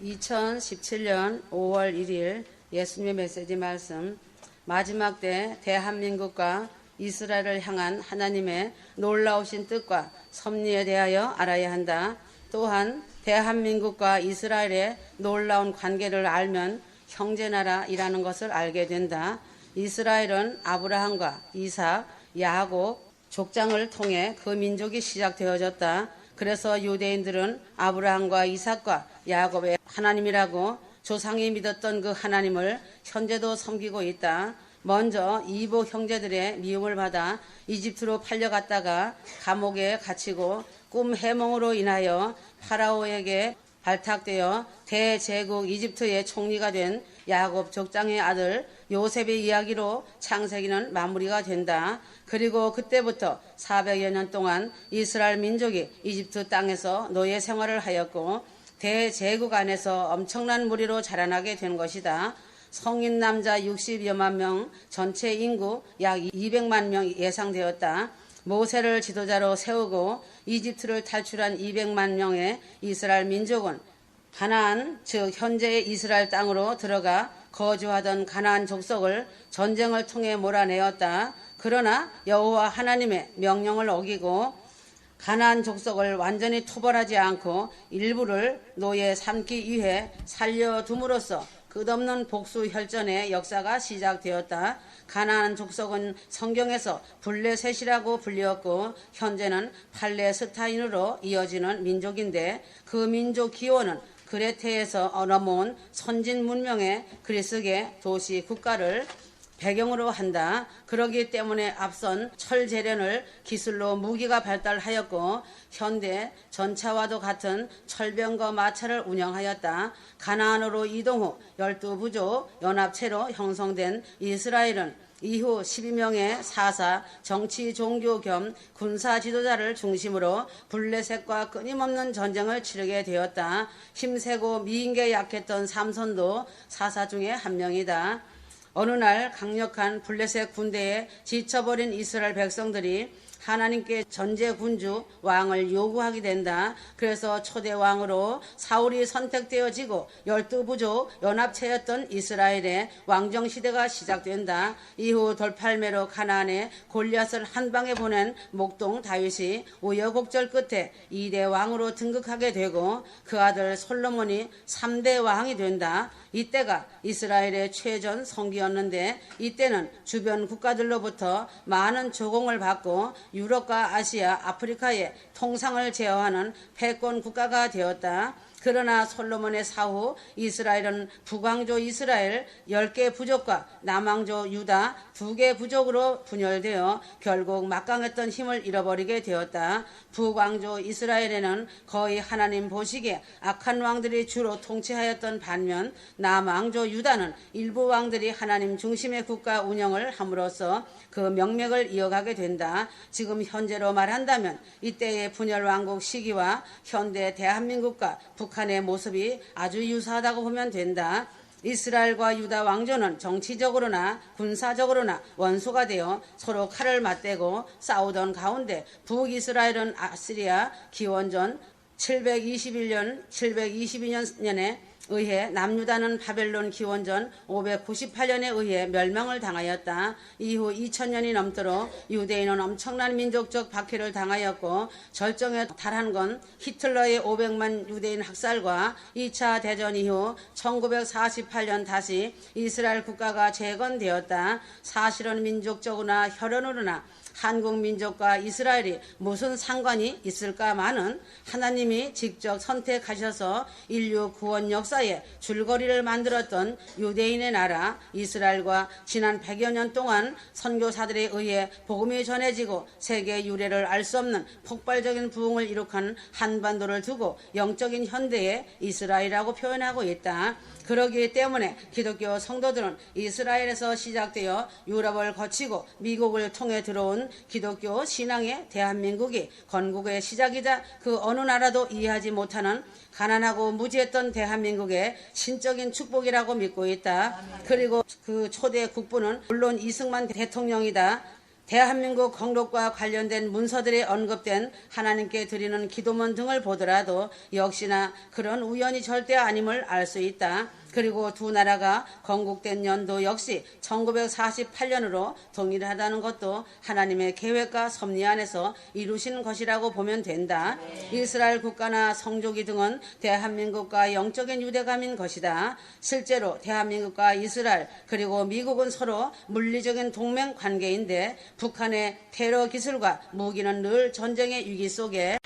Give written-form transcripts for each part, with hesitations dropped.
2017년 5월 1일 예수님의 메시지 말씀, 마지막 때 대한민국과 이스라엘을 향한 하나님의 놀라우신 뜻과 섭리에 대하여 알아야 한다. 또한 대한민국과 이스라엘의 놀라운 관계를 알면 형제나라이라는 것을 알게 된다. 이스라엘은 아브라함과 이삭, 야곱, 족장을 통해 그 민족이 시작되어졌다. 그래서 유대인들은 아브라함과 이삭과 야곱의 하나님이라고 조상이 믿었던 그 하나님을 현재도 섬기고 있다. 먼저 이복 형제들의 미움을 받아 이집트로 팔려갔다가 감옥에 갇히고 꿈 해몽으로 인하여 파라오에게 발탁되어 대제국 이집트의 총리가 된 야곱 족장의 아들 요셉의 이야기로 창세기는 마무리가 된다. 그리고 그때부터 400여 년 동안 이스라엘 민족이 이집트 땅에서 노예 생활을 하였고 대제국 안에서 엄청난 무리로 자라나게 된 것이다. 성인 남자 60여만 명, 전체 인구 약 200만 명 예상되었다. 모세를 지도자로 세우고 이집트를 탈출한 200만 명의 이스라엘 민족은 가나안, 즉 현재의 이스라엘 땅으로 들어가 거주하던 가나안 족속을 전쟁을 통해 몰아내었다. 그러나 여호와 하나님의 명령을 어기고 가나안 족속을 완전히 토벌하지 않고 일부를 노예 삼기 위해 살려둠으로써 끝없는 복수 혈전의 역사가 시작되었다. 가나안 족속은 성경에서 블레셋이라고 불리었고 현재는 팔레스타인으로 이어지는 민족인데 그 민족 기원은 그레테에서 넘어온 선진 문명의 그리스계 도시 국가를 배경으로 한다. 그러기 때문에 앞선 철제련을 기술로 무기가 발달하였고 현대 전차와도 같은 철병거 마차를 운영하였다. 가나안으로 이동 후 12부족 연합체로 형성된 이스라엘은 이후 12명의 사사, 정치, 종교 겸 군사 지도자를 중심으로 블레셋과 끊임없는 전쟁을 치르게 되었다. 힘세고 미인계 약했던 삼손도 사사 중에 한 명이다. 어느 날 강력한 블레셋 군대에 지쳐버린 이스라엘 백성들이 하나님께 전제군주 왕을 요구하게 된다. 그래서 초대 왕으로 사울이 선택되어지고 12부족 연합체였던 이스라엘의 왕정시대가 시작된다. 이후 돌팔매로 가나안에 골리앗을 한 방에 보낸 목동 다윗이 우여곡절 끝에 2대 왕으로 등극하게 되고 그 아들 솔로몬이 3대 왕이 된다. 이때가 이스라엘의 최전 성기였는데 이때는 주변 국가들로부터 많은 조공을 받고 유럽과 아시아, 아프리카의 통상을 제어하는 패권 국가가 되었다. 그러나 솔로몬의 사후 이스라엘은 북왕조 이스라엘 10개 부족과 남왕조 유다 2개 부족으로 분열되어 결국 막강했던 힘을 잃어버리게 되었다. 북왕조 이스라엘에는 거의 하나님 보시기에 악한 왕들이 주로 통치하였던 반면 남왕조 유다는 일부 왕들이 하나님 중심의 국가 운영을 함으로써 그 명맥을 이어가게 된다. 지금 현재로 말한다면 이때의 분열왕국 시기와 현대 대한민국과 북한의 모습이 아주 유사하다고 보면 된다. 이스라엘과 유다 왕조는 정치적으로나 군사적으로나 원수가 되어 서로 칼을 맞대고 싸우던 가운데 북이스라엘은 아시리아 기원전 721년, 722년에 의해 남유다는 바벨론 기원전 598년에 의해 멸망을 당하였다. 이후 2000년이 넘도록 유대인은 엄청난 민족적 박해를 당하였고 절정에 달한 건 히틀러의 500만 유대인 학살과 2차 대전 이후 1948년 다시 이스라엘 국가가 재건되었다. 사실은 민족적으로나 혈연으로나 한국 민족과 이스라엘이 무슨 상관이 있을까마는 하나님이 직접 선택하셔서 인류 구원 역사에 줄거리를 만들었던 유대인의 나라 이스라엘과 지난 100여 년 동안 선교사들에 의해 복음이 전해지고 세계 유래를 알 수 없는 폭발적인 부흥을 이룩한 한반도를 두고 영적인 현대의 이스라엘이라고 표현하고 있다. 그러기 때문에 기독교 성도들은 이스라엘에서 시작되어 유럽을 거치고 미국을 통해 들어온 기독교 신앙의 대한민국이 건국의 시작이자 그 어느 나라도 이해하지 못하는 가난하고 무지했던 대한민국의 신적인 축복이라고 믿고 있다. 그리고 그 초대 국부는 물론 이승만 대통령이다. 대한민국 건국과 관련된 문서들이 언급된 하나님께 드리는 기도문 등을 보더라도 역시나 그런 우연이 절대 아님을 알 수 있다. 그리고 두 나라가 건국된 연도 역시 1948년으로 동일하다는 것도 하나님의 계획과 섭리 안에서 이루신 것이라고 보면 된다. 이스라엘 국가나 성조기 등은 대한민국과 영적인 유대감인 것이다. 실제로 대한민국과 이스라엘 그리고 미국은 서로 물리적인 동맹 관계인데 북한의 테러 기술과 무기는 늘 전쟁의 위기 속에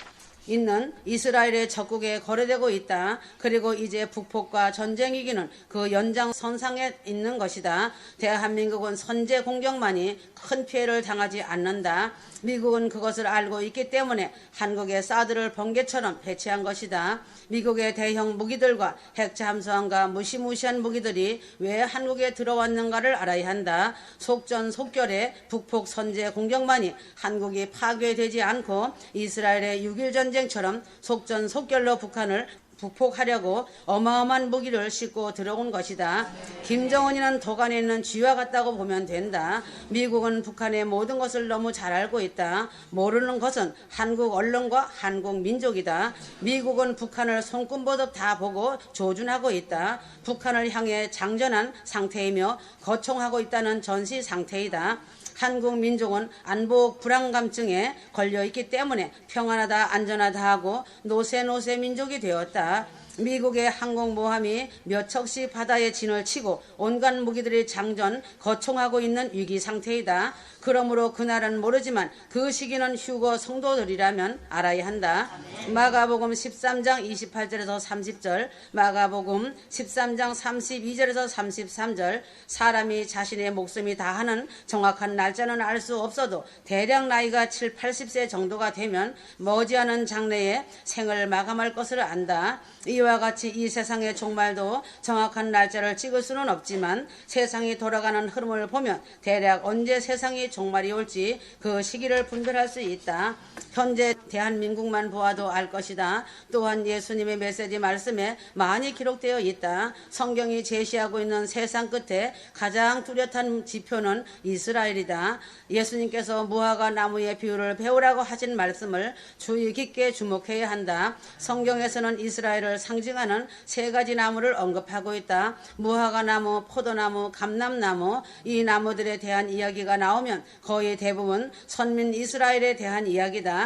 있는 이스라엘의 적국에 거래되고 있다. 그리고 이제 북폭과 전쟁 위기는 그 연장선상에 있는 것이다. 대한민국은 선제 공격만이 큰 피해를 당하지 않는다. 미국은 그것을 알고 있기 때문에 한국의 사드를 번개처럼 배치한 것이다. 미국의 대형 무기들과 핵 잠수함과 무시무시한 무기들이 왜 한국에 들어왔는가를 알아야 한다. 속전속결의 북폭 선제 공격만이 한국이 파괴되지 않고 이스라엘의 6.1 전쟁처럼 속전속결로 북한을 북폭하려고 어마어마한 무기를 싣고 들어온 것이다. 김정은이는 도간에 있는 쥐와 같다고 보면 된다. 미국은 북한의 모든 것을 너무 잘 알고 있다. 모르는 것은 한국 언론과 한국 민족이다. 미국은 북한을 손금보듯 다 보고 조준하고 있다. 북한을 향해 장전한 상태이며 거청하고 있다는 전시 상태이다. 한국 민족은 안보 불안감증에 걸려있기 때문에 평안하다 안전하다 하고 노세 민족이 되었다. 미국의 항공모함이 몇 척씩 바다에 진을 치고 온갖 무기들이 장전, 거총하고 있는 위기 상태이다. 그러므로 그날은 모르지만 그 시기는 휴거 성도들이라면 알아야 한다. 마가복음 13장 28절에서 30절, 마가복음 13장 32절에서 33절, 사람이 자신의 목숨이 다하는 정확한 날짜는 알 수 없어도 대략 나이가 7, 80세 정도가 되면 머지않은 장래에 생을 마감할 것을 안다. 이와 같이 이 세상의 종말도 정확한 날짜를 찍을 수는 없지만 세상이 돌아가는 흐름을 보면 대략 언제 세상이 종말이 올지 그 시기를 분별할 수 있다. 현재 대한민국만 보아도 알 것이다. 또한 예수님의 메시지 말씀에 많이 기록되어 있다. 성경이 제시하고 있는 세상 끝에 가장 뚜렷한 지표는 이스라엘이다. 예수님께서 무화과 나무의 비유를 배우라고 하신 말씀을 주의 깊게 주목해야 한다. 성경에서는 이스라엘을 상징하는 세 가지 나무를 언급하고 있다. 무화과 나무, 포도나무, 감람나무. 이 나무들에 대한 이야기가 나오면 거의 대부분 선민 이스라엘에 대한 이야기다.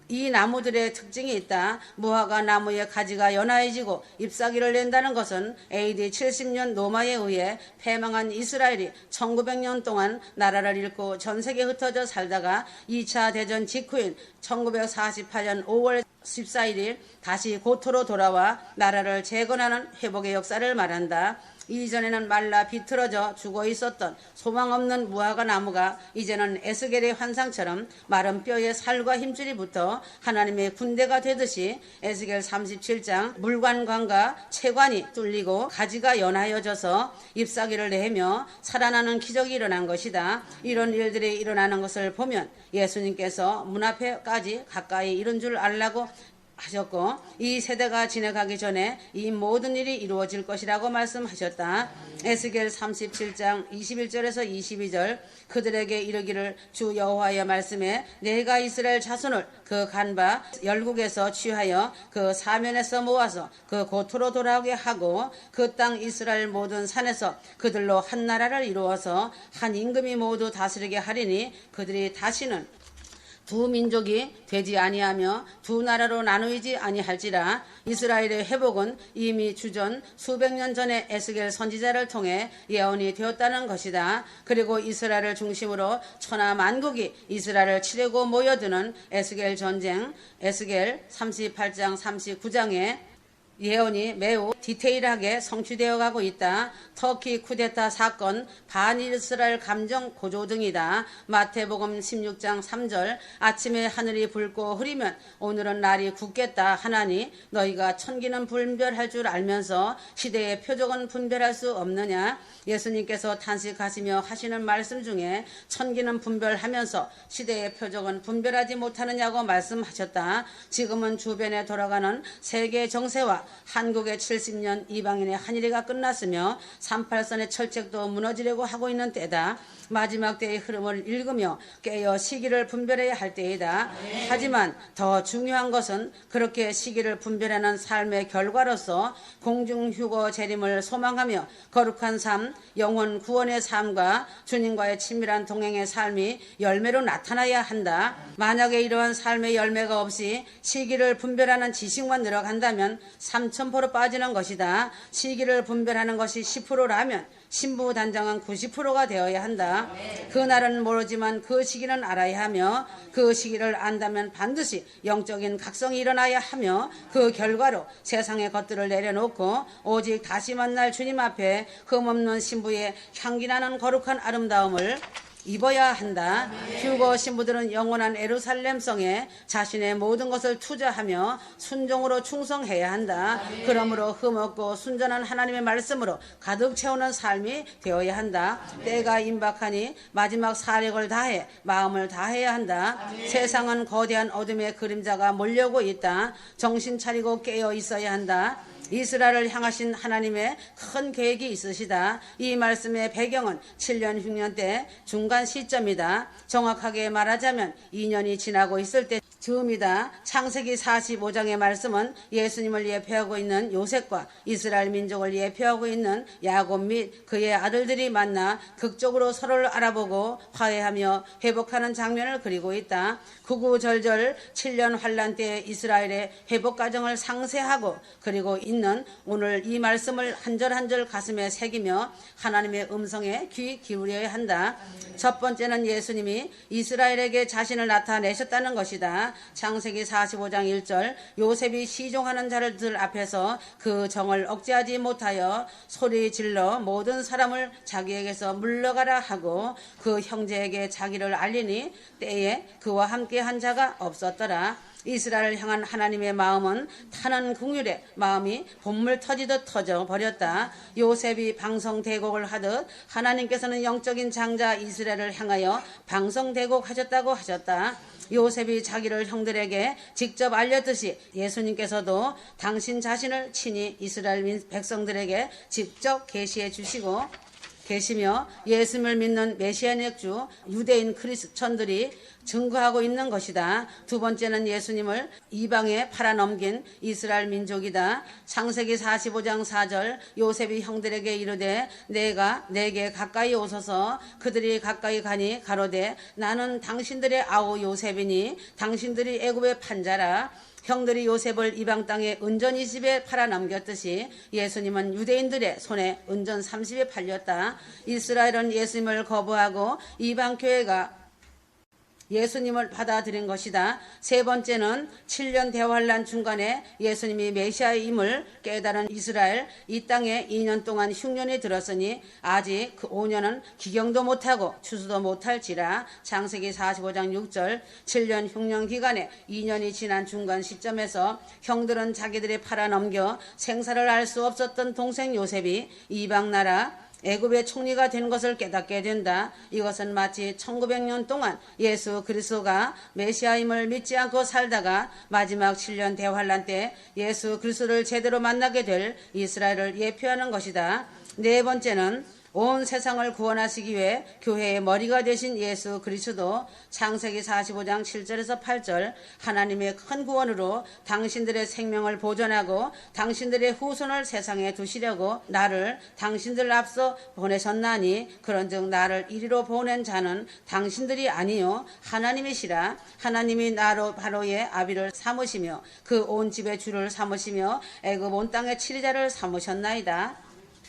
이 나무들의 특징이 있다. 무화과 나무의 가지가 연하해지고 잎사귀를 낸다는 것은 AD 70년 로마에 의해 패망한 이스라엘이 1900년 동안 나라를 잃고 전 세계에 흩어져 살다가 2차 대전 직후인 1948년 5월 14일 다시 고토로 돌아와 나라를 재건하는 회복의 역사를 말한다. 이전에는 말라 비틀어져 죽어 있었던 소망 없는 무화과 나무가 이제는 에스겔의 환상처럼 마른 뼈에 살과 힘줄이 붙어 하나님의 군대가 되듯이 에스겔 37장 물관관과 채관이 뚫리고 가지가 연하여져서 잎사귀를 내며 살아나는 기적이 일어난 것이다. 이런 일들이 일어나는 것을 보면 예수님께서 문 앞에까지 가까이 이른 줄 알라고 하셨고 이 세대가 지나가기 전에 이 모든 일이 이루어질 것이라고 말씀하셨다. 에스겔 37장 21절에서 22절 그들에게 이르기를 주 여호와의 말씀에 내가 이스라엘 자손을 그 간바 열국에서 취하여 그 사면에서 모아서 그 고토로 돌아오게 하고 그 땅 이스라엘 모든 산에서 그들로 한 나라를 이루어서 한 임금이 모두 다스리게 하리니 그들이 다시는 두 민족이 되지 아니하며 두 나라로 나누이지 아니할지라. 이스라엘의 회복은 이미 주전 수백 년 전에 에스겔 선지자를 통해 예언이 되었다는 것이다. 그리고 이스라엘을 중심으로 천하 만국이 이스라엘을 치려고 모여드는 에스겔 전쟁, 에스겔 38장 39장에 예언이 매우 디테일하게 성취되어 가고 있다. 터키 쿠데타 사건, 반이스라엘 감정 고조 등이다. 마태복음 16장 3절 아침에 하늘이 붉고 흐리면 오늘은 날이 굳겠다 하나니 너희가 천기는 분별할 줄 알면서 시대의 표적은 분별할 수 없느냐. 예수님께서 탄식하시며 하시는 말씀 중에 천기는 분별하면서 시대의 표적은 분별하지 못하느냐고 말씀하셨다. 지금은 주변에 돌아가는 세계 정세와 때와 한국의 70년 이방인의 한일회가 끝났으며 38선의 철책도 무너지려고 하고 있는 때다. 마지막 때의 흐름을 읽으며 깨어 시기를 분별해야 할 때이다. 하지만 더 중요한 것은 그렇게 시기를 분별하는 삶의 결과로서 공중휴거 재림을 소망하며 거룩한 삶, 영혼 구원의 삶과 주님과의 친밀한 동행의 삶이 열매로 나타나야 한다. 만약에 이러한 삶의 열매가 없이 시기를 분별하는 지식만 늘어간다면 3000% 빠지는 것이다. 시기를 분별하는 것이 10%라면 신부 단장은 90%가 되어야 한다. 그날은 모르지만 그 시기는 알아야 하며 그 시기를 안다면 반드시 영적인 각성이 일어나야 하며 그 결과로 세상의 것들을 내려놓고 오직 다시 만날 주님 앞에 흠없는 신부의 향기나는 거룩한 아름다움을 입어야 한다. 휴거 신부들은 영원한 예루살렘성에 자신의 모든 것을 투자하며 순종으로 충성해야 한다. 그러므로 흠없고 순전한 하나님의 말씀으로 가득 채우는 삶이 되어야 한다. 때가 임박하니 마지막 사력을 다해 마음을 다해야 한다. 세상은 거대한 어둠의 그림자가 몰려오고 있다. 정신 차리고 깨어 있어야 한다. 이스라엘을 향하신 하나님의 큰 계획이 있으시다. 이 말씀의 배경은 7년 흉년 때 중간 시점이다. 정확하게 말하자면 2년이 지나고 있을 때 즈음이다. 창세기 45장의 말씀은 예수님을 예표하고 있는 요셉과 이스라엘 민족을 예표하고 있는 야곱 및 그의 아들들이 만나 극적으로 서로를 알아보고 화해하며 회복하는 장면을 그리고 있다. 구구절절 7년 환란 때 이스라엘의 회복 과정을 상세하고 그리고 있는 오늘 이 말씀을 한 절 한 절 가슴에 새기며 하나님의 음성에 귀 기울여야 한다. 첫 번째는 예수님이 이스라엘에게 자신을 나타내셨다는 것이다. 창세기 45장 1절 요셉이 시종하는 자들 앞에서 그 정을 억제하지 못하여 소리 질러 모든 사람을 자기에게서 물러가라 하고 그 형제에게 자기를 알리니 때에 그와 함께 한 자가 없었더라. 이스라엘을 향한 하나님의 마음은 타는 궁율에 마음이 봇물 터지듯 터져 버렸다. 요셉이 방성대곡을 하듯 하나님께서는 영적인 장자 이스라엘을 향하여 방성대곡 하셨다고 하셨다. 요셉이 자기를 형들에게 직접 알렸듯이 예수님께서도 당신 자신을 친히 이스라엘 백성들에게 직접 계시해 주시고 계시며 예수님을 믿는 메시아닉 주 유대인 크리스천들이 증거하고 있는 것이다. 두 번째는 예수님을 이방에 팔아넘긴 이스라엘 민족이다. 창세기 45장 4절 요셉이 형들에게 이르되 내가 내게 가까이 오소서. 그들이 가까이 가니 가로되 나는 당신들의 아우 요셉이니 당신들이 애굽의 판자라. 형들이 요셉을 이방 땅에 은전 20에 팔아넘겼듯이 예수님은 유대인들의 손에 은전 30에 팔렸다. 이스라엘은 예수님을 거부하고 이방 교회가 예수님을 받아들인 것이다. 세 번째는 7년 대환란 중간에 예수님이 메시아임을 깨달은 이스라엘, 이 땅에 2년 동안 흉년이 들었으니 아직 그 5년은 기경도 못하고 추수도 못할지라. 창세기 45장 6절 7년 흉년 기간에 2년이 지난 중간 시점에서 형들은 자기들이 팔아넘겨 생사를 알 수 없었던 동생 요셉이 이방 나라 애굽의 총리가 된 것을 깨닫게 된다. 이것은 마치 1900년 동안 예수 그리스도가 메시아임을 믿지 않고 살다가 마지막 7년 대환란 때 예수 그리스도를 제대로 만나게 될 이스라엘을 예표하는 것이다. 네 번째는 온 세상을 구원하시기 위해 교회의 머리가 되신 예수 그리스도. 창세기 45장 7절에서 8절 하나님의 큰 구원으로 당신들의 생명을 보존하고 당신들의 후손을 세상에 두시려고 나를 당신들 앞서 보내셨나니 그런즉 나를 이리로 보낸 자는 당신들이 아니요 하나님이시라. 하나님이 나로 바로의 아비를 삼으시며 그 온 집의 주를 삼으시며 애굽 온 땅의 치리자를 삼으셨나이다.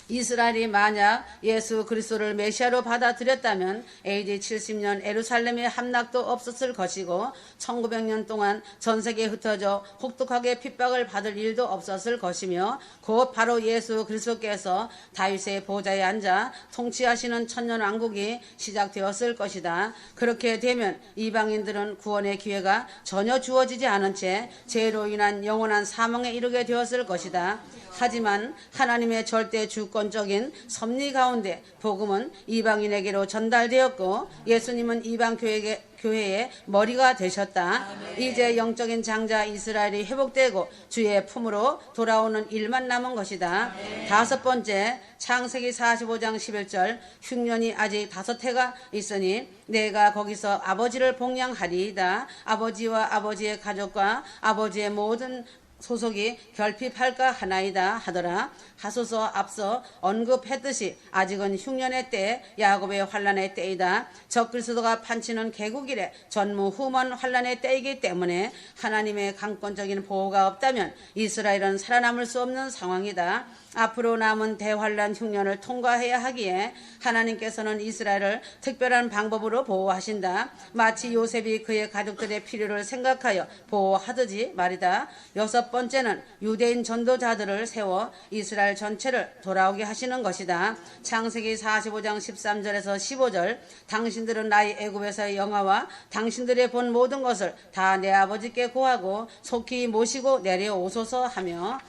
이스라엘이 만약 예수 그리스도를 메시아로 받아들였다면 AD 70년 예루살렘의 함락도 없었을 것이고 1900년 동안 전 세계에 흩어져 혹독하게 핍박을 받을 일도 없었을 것이며 곧 바로 예수 그리스도께서 다윗의 보좌에 앉아 통치하시는 천년왕국이 시작되었을 것이다. 그렇게 되면 이방인들은 구원의 기회가 전혀 주어지지 않은 채 죄로 인한 영원한 사망에 이르게 되었을 것이다. 하지만 하나님의 절대 주권 주권적인 섭리 가운데 복음은 이방인에게로 전달되었고 예수님은 이방 교회의 머리가 되셨다. 이제 영적인 장자 이스라엘이 회복되고 주의 품으로 돌아오는 일만 남은 것이다. 다섯 번째, 창세기 45장 11절, 흉년이 아직 5해가 있으니 내가 거기서 아버지를 복양하리이다. 아버지와 아버지의 가족과 아버지의 모든 소속이 결핍할까 하나이다 하더라. 하소서 앞서 언급했듯이 아직은 흉년의 때, 야곱의 환란의 때이다. 적그리스도가 판치는 개국일에 전무후무한 환란의 때이기 때문에 하나님의 강권적인 보호가 없다면 이스라엘은 살아남을 수 없는 상황이다. 앞으로 남은 대환란 흉년을 통과해야 하기에 하나님께서는 이스라엘을 특별한 방법으로 보호하신다. 마치 요셉이 그의 가족들의 필요를 생각하여 보호하듯이 말이다. 여섯 번째는 유대인 전도자들을 세워 이스라엘 전체를 돌아오게 하시는 것이다. 창세기 45장 13절에서 15절, 당신들은 나의 애굽에서의 영화와 당신들의 본 모든 것을 다 내 아버지께 고하고 속히 모시고 내려오소서 하며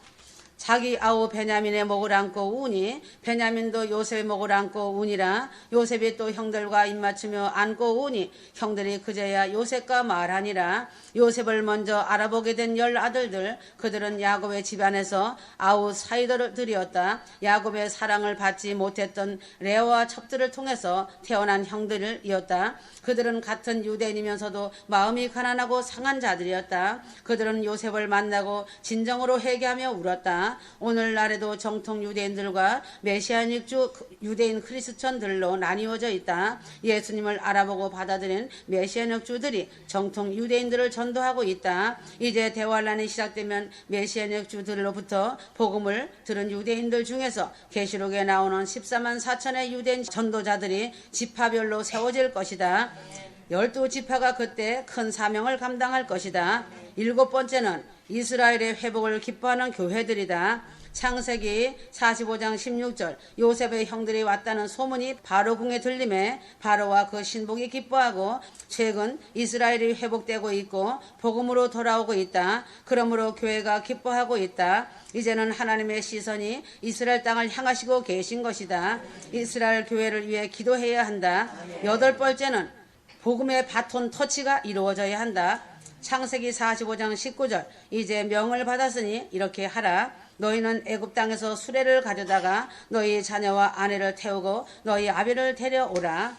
자기 아우 베냐민의 목을 안고 우니 베냐민도 요셉의 목을 안고 우니라. 요셉이 또 형들과 입맞추며 안고 우니 형들이 그제야 요셉과 말하니라. 요셉을 먼저 알아보게 된 10아들들, 그들은 야곱의 집안에서 아웃사이더들이었다. 야곱의 사랑을 받지 못했던 레아와 첩들을 통해서 태어난 형들이었다. 그들은 같은 유대인이면서도 마음이 가난하고 상한 자들이었다. 그들은 요셉을 만나고 진정으로 회개하며 울었다. 오늘날에도 정통 유대인들과 메시아닉 주 유대인 크리스천들로 나뉘어져 있다. 예수님을 알아보고 받아들인 메시아닉 주들이 정통 유대인들을 전도하고 있다. 이제 대환란이 시작되면 메시아닉 주들로부터 복음을 들은 유대인들 중에서 계시록에 나오는 14만 4천의 유대인 전도자들이 지파별로 세워질 것이다. 12지파가 그때 큰 사명을 감당할 것이다. 일곱 번째는 이스라엘의 회복을 기뻐하는 교회들이다. 창세기 45장 16절, 요셉의 형들이 왔다는 소문이 바로 궁에 들림에 바로와 그 신복이 기뻐하고 최근 이스라엘이 회복되고 있고 복음으로 돌아오고 있다. 그러므로 교회가 기뻐하고 있다. 이제는 하나님의 시선이 이스라엘 땅을 향하시고 계신 것이다. 이스라엘 교회를 위해 기도해야 한다. 여덟 번째는 복음의 바톤 터치가 이루어져야 한다. 창세기 45장 19절, 이제 명을 받았으니 이렇게 하라. 너희는 애굽 땅에서 수레를 가져다가 너희 자녀와 아내를 태우고 너희 아비를 데려오라.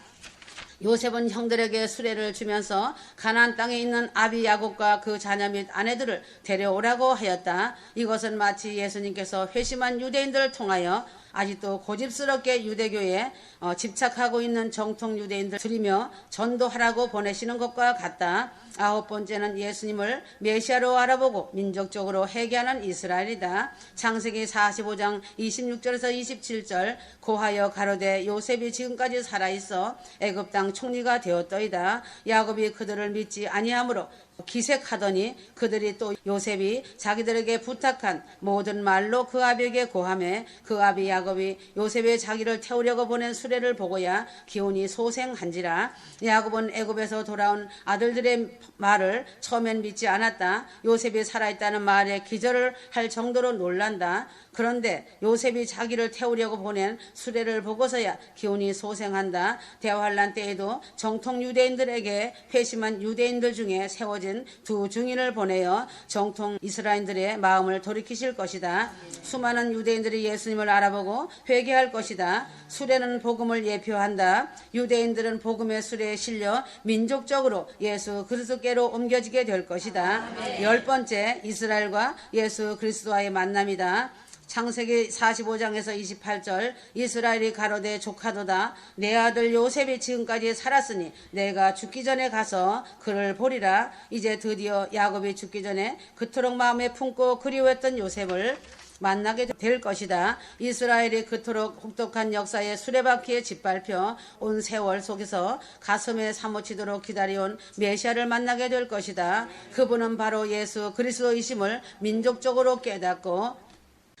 요셉은 형들에게 수레를 주면서 가나안 땅에 있는 아비 야곱과 그 자녀 및 아내들을 데려오라고 하였다. 이것은 마치 예수님께서 회심한 유대인들을 통하여 아직도 고집스럽게 유대교에 집착하고 있는 정통 유대인들 들이며 전도하라고 보내시는 것과 같다. 아홉 번째는 예수님을 메시아로 알아보고 민족적으로 회개하는 이스라엘이다. 창세기 45장 26절에서 27절, 고하여 가로되 요셉이 지금까지 살아있어 애굽 땅 총리가 되었더이다. 야곱이 그들을 믿지 아니하므로 기색하더니 그들이 또 요셉이 자기들에게 부탁한 모든 말로 그 아비에게 고하매 그 아비 야곱이 요셉의 자기를 태우려고 보낸 수레를 보고야 기운이 소생한지라. 야곱은 애굽에서 돌아온 아들들의 말을 처음엔 믿지 않았다. 요셉이 살아있다는 말에 기절을 할 정도로 놀란다. 그런데 요셉이 자기를 태우려고 보낸 수레를 보고서야 기운이 소생한다. 대환란 때에도 정통 유대인들에게 회심한 유대인들 중에 세워진 두 증인을 보내어 정통 이스라엘들의 마음을 돌이키실 것이다. 수많은 유대인들이 예수님을 알아보고 회개할 것이다. 수레는 복음을 예표한다. 유대인들은 복음의 수레에 실려 민족적으로 예수 그리스도께로 옮겨지게 될 것이다. 열 번째, 이스라엘과 예수 그리스도와의 만남이다. 창세기 45장에서 28절, 이스라엘이 가로되 조카도다. 내 아들 요셉이 지금까지 살았으니 내가 죽기 전에 가서 그를 보리라. 이제 드디어 야곱이 죽기 전에 그토록 마음에 품고 그리워했던 요셉을 만나게 될 것이다. 이스라엘이 그토록 혹독한 역사의 수레바퀴에 짓밟혀 온 세월 속에서 가슴에 사무치도록 기다려온 메시아를 만나게 될 것이다. 그분은 바로 예수 그리스도이심을 민족적으로 깨닫고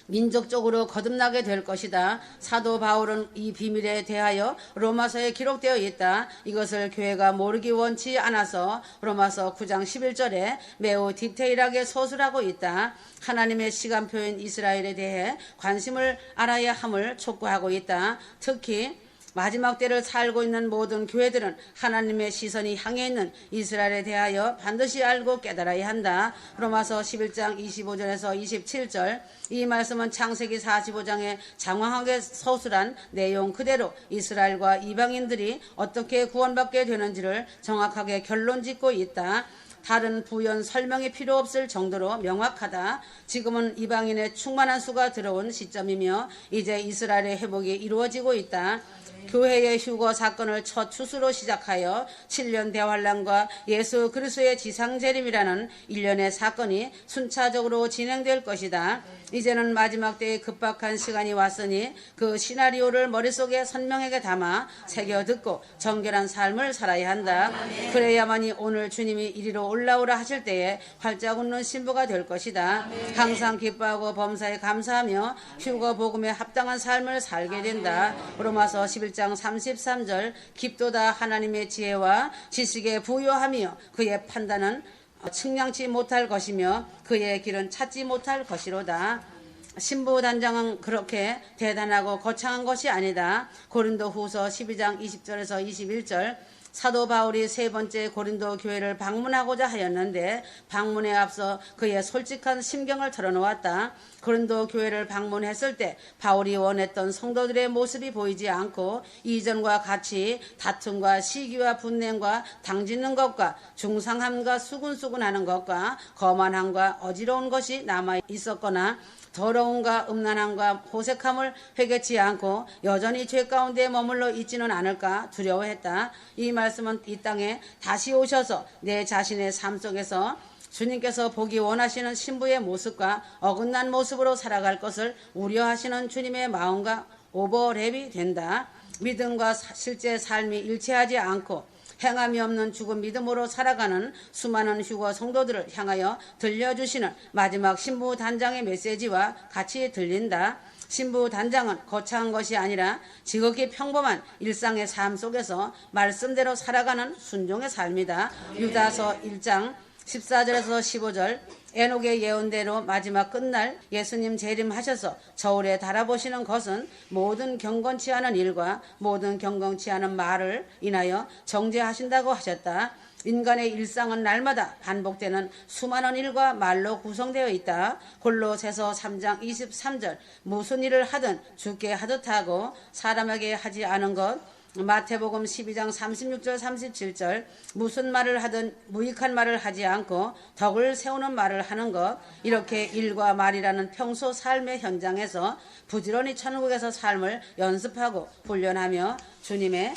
민족적으로 거듭나게 될 것이다. 사도 바울은 이 비밀에 대하여 로마서에 기록되어 있다. 이것을 교회가 모르기 원치 않아서 로마서 9장 11절에 매우 디테일하게 서술하고 있다. 하나님의 시간표인 이스라엘에 대해 관심을 알아야 함을 촉구하고 있다. 특히 마지막 때를 살고 있는 모든 교회들은 하나님의 시선이 향해 있는 이스라엘에 대하여 반드시 알고 깨달아야 한다. 로마서 11장 25절에서 27절, 이 말씀은 창세기 45장에 장황하게 서술한 내용 그대로 이스라엘과 이방인들이 어떻게 구원받게 되는지를 정확하게 결론짓고 있다. 다른 부연 설명이 필요 없을 정도로 명확하다. 지금은 이방인의 충만한 수가 들어온 시점이며 이제 이스라엘의 회복이 이루어지고 있다. 교회의 휴거 사건을 첫 추수로 시작하여 7년 대환란과 예수 그리스도의 지상재림이라는 일련의 사건이 순차적으로 진행될 것이다. 이제는 마지막 때에 급박한 시간이 왔으니 그 시나리오를 머릿속에 선명하게 담아 새겨 듣고 정결한 삶을 살아야 한다. 그래야만이 오늘 주님이 이리로 올라오라 하실 때에 활짝 웃는 신부가 될 것이다. 항상 기뻐하고 범사에 감사하며 휴거 복음에 합당한 삶을 살게 된다. 로마서 11장 33절, 깊도다 하나님의 지혜와 지식에 부요하며 그의 판단은 측량치 못할 것이며 그의 길은 찾지 못할 것이로다. 신부 단장은 그렇게 대단하고 거창한 것이 아니다. 고린도 후서 12장 20절에서 21절, 사도 바울이 세 번째 고린도 교회를 방문하고자 하였는데 방문에 앞서 그의 솔직한 심경을 털어놓았다. 고린도 교회를 방문했을 때 바울이 원했던 성도들의 모습이 보이지 않고 이전과 같이 다툼과 시기와 분냄과 당짓는 것과 중상함과 수군수군하는 것과 거만함과 어지러운 것이 남아 있었거나 더러움과 음란함과 호색함을 회개치 않고 여전히 죄 가운데 머물러 있지는 않을까 두려워했다. 이 말씀은 이 땅에 다시 오셔서 내 자신의 삶 속에서 주님께서 보기 원하시는 신부의 모습과 어긋난 모습으로 살아갈 것을 우려하시는 주님의 마음과 오버랩이 된다. 믿음과 실제 삶이 일치하지 않고 행함이 없는 죽은 믿음으로 살아가는 수많은 휴거 성도들을 향하여 들려주시는 마지막 신부 단장의 메시지와 같이 들린다. 신부 단장은 거창한 것이 아니라 지극히 평범한 일상의 삶 속에서 말씀대로 살아가는 순종의 삶이다. 유다서 1장 14절에서 15절, 에녹의 예언대로 마지막 끝날 예수님 재림하셔서 저울에 달아보시는 것은 모든 경건치 않은 일과 모든 경건치 않은 말을 인하여 정죄하신다고 하셨다. 인간의 일상은 날마다 반복되는 수많은 일과 말로 구성되어 있다. 골로새서 3장 23절, 무슨 일을 하든 주께 하듯 하고 사람에게 하지 않은 것. 마태복음 12장 36절 37절, 무슨 말을 하든 무익한 말을 하지 않고 덕을 세우는 말을 하는 것. 이렇게 일과 말이라는 평소 삶의 현장에서 부지런히 천국에서 삶을 연습하고 훈련하며 주님의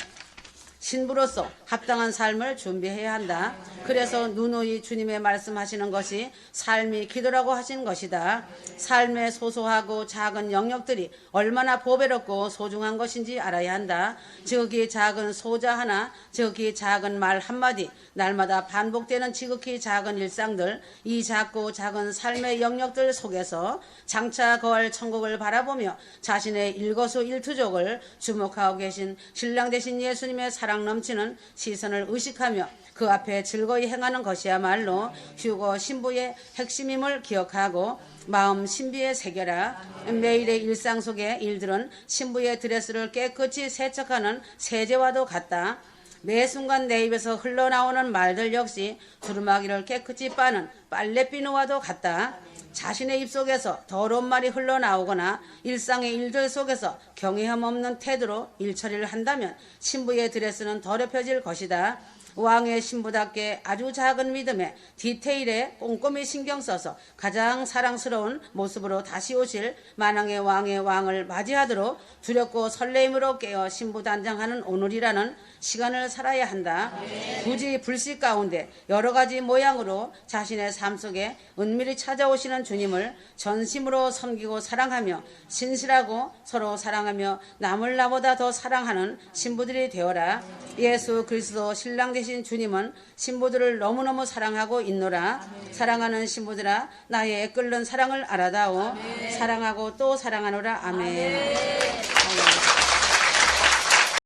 신부로서 합당한 삶을 준비해야 한다. 그래서 누누이 주님의 말씀하시는 것이 삶이 기도라고 하신 것이다. 삶의 소소하고 작은 영역들이 얼마나 보배롭고 소중한 것인지 알아야 한다. 지극히 작은 소자 하나, 지극히 작은 말 한마디, 날마다 반복되는 지극히 작은 일상들, 이 작고 작은 삶의 영역들 속에서 장차 거할 천국을 바라보며 자신의 일거수일투족을 주목하고 계신 신랑 되신 예수님의 사랑 넘치는 시선을 의식하며 그 앞에 즐거이 행하는 것이야말로 휴거 신부의 핵심임을 기억하고 마음 신비에 새겨라. 매일의 일상 속의 일들은 신부의 드레스를 깨끗이 세척하는 세제와도 같다. 매 순간 내 입에서 흘러나오는 말들 역시 두루마기를 깨끗이 빠는 빨래비누와도 같다. 자신의 입속에서 더러운 말이 흘러나오거나 일상의 일들 속에서 경외함 없는 태도로 일처리를 한다면 신부의 드레스는 더럽혀질 것이다. 왕의 신부답게 아주 작은 믿음에 디테일에 꼼꼼히 신경 써서 가장 사랑스러운 모습으로 다시 오실 만왕의 왕의 왕을 맞이하도록 두렵고 설레임으로 깨어 신부 단장하는 오늘이라는 시간을 살아야 한다. 굳이 불씨 가운데 여러 가지 모양으로 자신의 삶 속에 은밀히 찾아오시는 주님을 전심으로 섬기고 사랑하며 신실하고 서로 사랑하며 남을 나보다 더 사랑하는 신부들이 되어라. 예수 그리스도 신랑 되신 살아계신 주님은 신부들을 너무너무 사랑하고 있노라. 사랑하는 신부들아, 나의 애끓는 사랑을 알아다오. 사랑하고 또 사랑하노라. 아멘.